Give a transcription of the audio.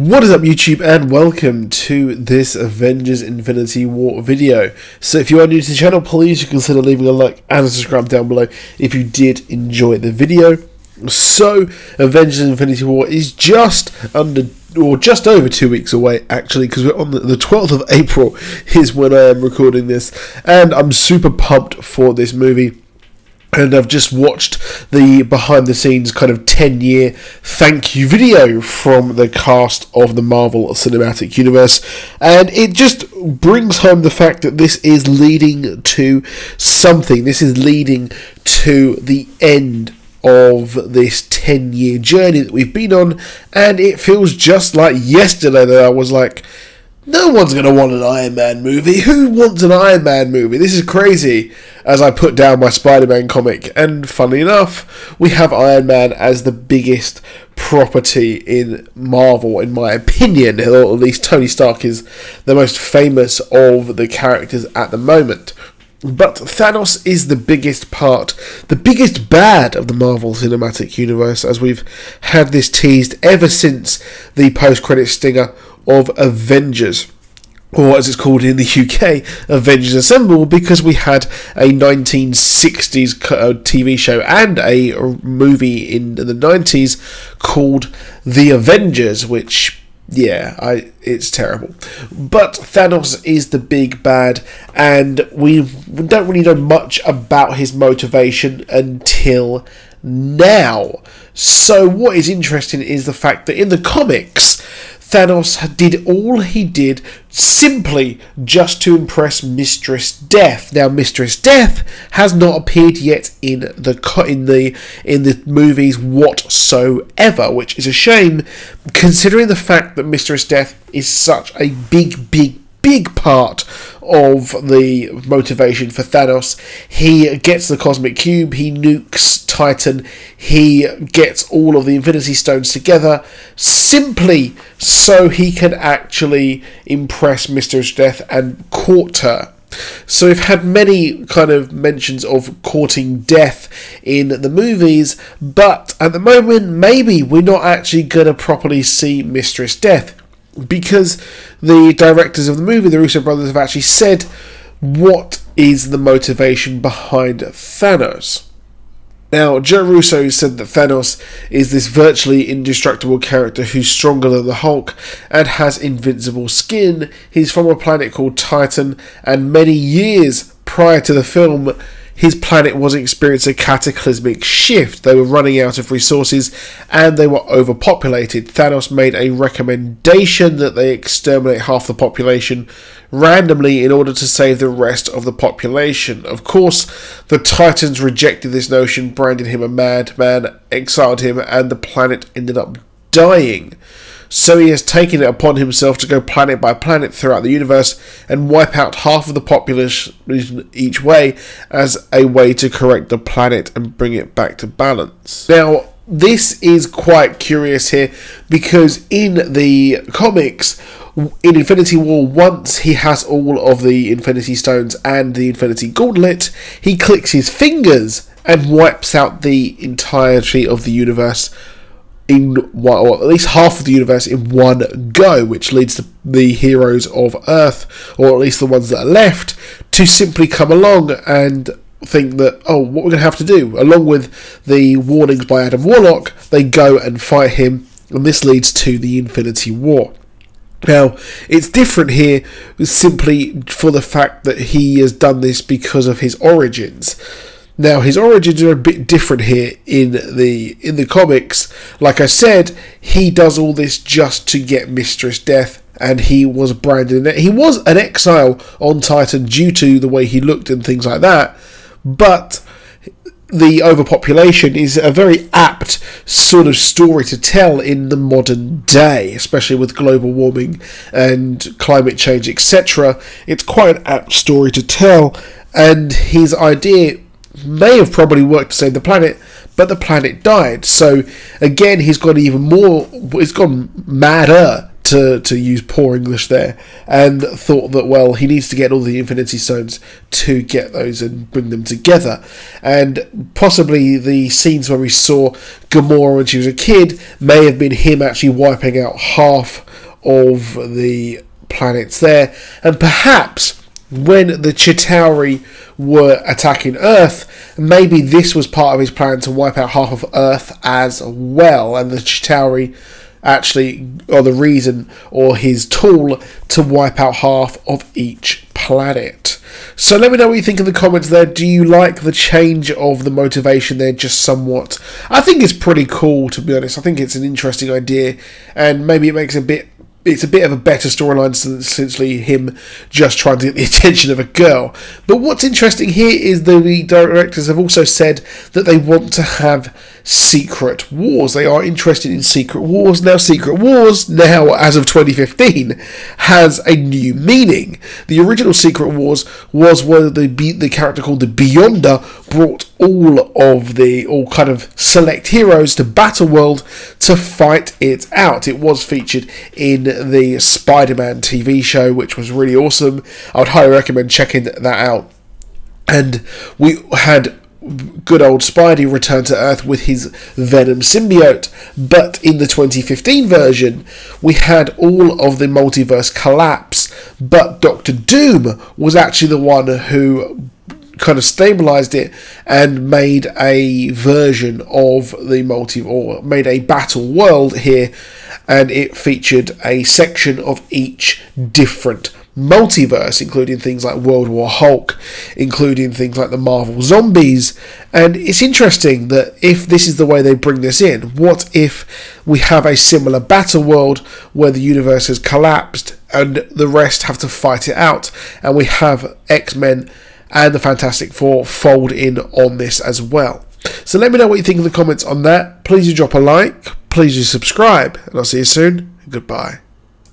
What is up YouTube, and welcome to this Avengers Infinity War video. So if you are new to the channel, please consider leaving a like and a subscribe down below if you did enjoy the video. So Avengers Infinity War is just over 2 weeks away, actually, because we're on the 12th of April is when I am recording this, and I'm super pumped for this movie. And I've just watched the behind-the-scenes kind of 10-year thank you video from the cast of the Marvel Cinematic Universe. And it just brings home the fact that this is leading to something. This is leading to the end of this 10-year journey that we've been on. And it feels just like yesterday that I was like, no one's going to want an Iron Man movie. Who wants an Iron Man movie? This is crazy. As I put down my Spider-Man comic. And funnily enough, we have Iron Man as the biggest property in Marvel, in my opinion. Or at least Tony Stark is the most famous of the characters at the moment. But Thanos is the biggest part, the biggest bad of the Marvel Cinematic Universe, as we've had this teased ever since the post-credit stinger of Avengers, or as it's called in the UK, Avengers Assemble, because we had a 1960s TV show and a movie in the 90s called The Avengers, which, yeah, it's terrible. But Thanos is the big bad, and we don't really know much about his motivation until now. So what is interesting is the fact that in the comics, Thanos did all he did simply just to impress Mistress Death. Now, Mistress Death has not appeared yet in the movies whatsoever, which is a shame, considering the fact that Mistress Death is such a big part of the motivation for Thanos. He gets the Cosmic Cube, he nukes Titan, he gets all of the Infinity Stones together simply so he can actually impress Mistress Death and court her. So we've had many kind of mentions of courting death in the movies, but at the moment maybe we're not actually going to properly see Mistress Death, because the directors of the movie, the Russo brothers, have actually said what is the motivation behind Thanos. Now, Joe Russo said that Thanos is this virtually indestructible character who's stronger than the Hulk and has invincible skin. He's from a planet called Titan, and many years prior to the film, his planet was experiencing a cataclysmic shift. They were running out of resources and they were overpopulated. Thanos made a recommendation that they exterminate half the population randomly in order to save the rest of the population. Of course, the Titans rejected this notion, branded him a madman, exiled him, and the planet ended up dying. So he has taken it upon himself to go planet by planet throughout the universe and wipe out half of the population each way as a way to correct the planet and bring it back to balance. Now, this is quite curious here, because in the comics, in Infinity War, once he has all of the Infinity Stones and the Infinity Gauntlet, he clicks his fingers and wipes out the entirety of the universe in one, or at least half of the universe in one go, which leads to the heroes of Earth, or at least the ones that are left, to simply come along and think that, oh, what we're going to have to do, along with the warnings by Adam Warlock, they go and fight him, and this leads to the Infinity War. Now, it's different here simply for the fact that he has done this because of his origins. Now, his origins are a bit different here in the comics. Like I said, he does all this just to get Mistress Death, and he was branded. He was an exile on Titan due to the way he looked and things like that, but the overpopulation is a very apt sort of story to tell in the modern day, especially with global warming and climate change, etc. It's quite an apt story to tell, and his idea may have probably worked to save the planet, but the planet died. So again, he's gone even more, he's gone madder to use poor English there, and thought that, well, he needs to get all the Infinity Stones to get those and bring them together. And possibly the scenes where we saw Gamora when she was a kid may have been him actually wiping out half of the planets there, and perhaps when the Chitauri were attacking Earth, maybe this was part of his plan to wipe out half of Earth as well, and the Chitauri actually are the reason, or his tool, to wipe out half of each planet. So let me know what you think in the comments there. Do you like the change of the motivation there just somewhat? I think it's pretty cool, to be honest. I think it's an interesting idea, and maybe it makes it's a bit of a better storyline than essentially him just trying to get the attention of a girl. But what's interesting here is the directors have also said that they want to have secret wars. They are interested in secret wars. Now, secret wars, now as of 2015, has a new meaning. The original Secret Wars was where the character called the Beyonder brought all kind of select heroes to Battleworld to fight it out. It was featured in the Spider-Man TV show, which was really awesome. I would highly recommend checking that out. And we had good old Spidey return to Earth with his Venom symbiote, but in the 2015 version we had all of the multiverse collapse, but Doctor Doom was actually the one who kind of stabilized it and made a version of the made a battle world here, and it featured a section of each different multiverse, including things like World War Hulk, including things like the Marvel Zombies. And it's interesting that if this is the way they bring this in, what if we have a similar battle world where the universe has collapsed and the rest have to fight it out, and we have X-Men and the Fantastic Four fold in on this as well. So let me know what you think in the comments on that. Please do drop a like, please do subscribe, and I'll see you soon. Goodbye.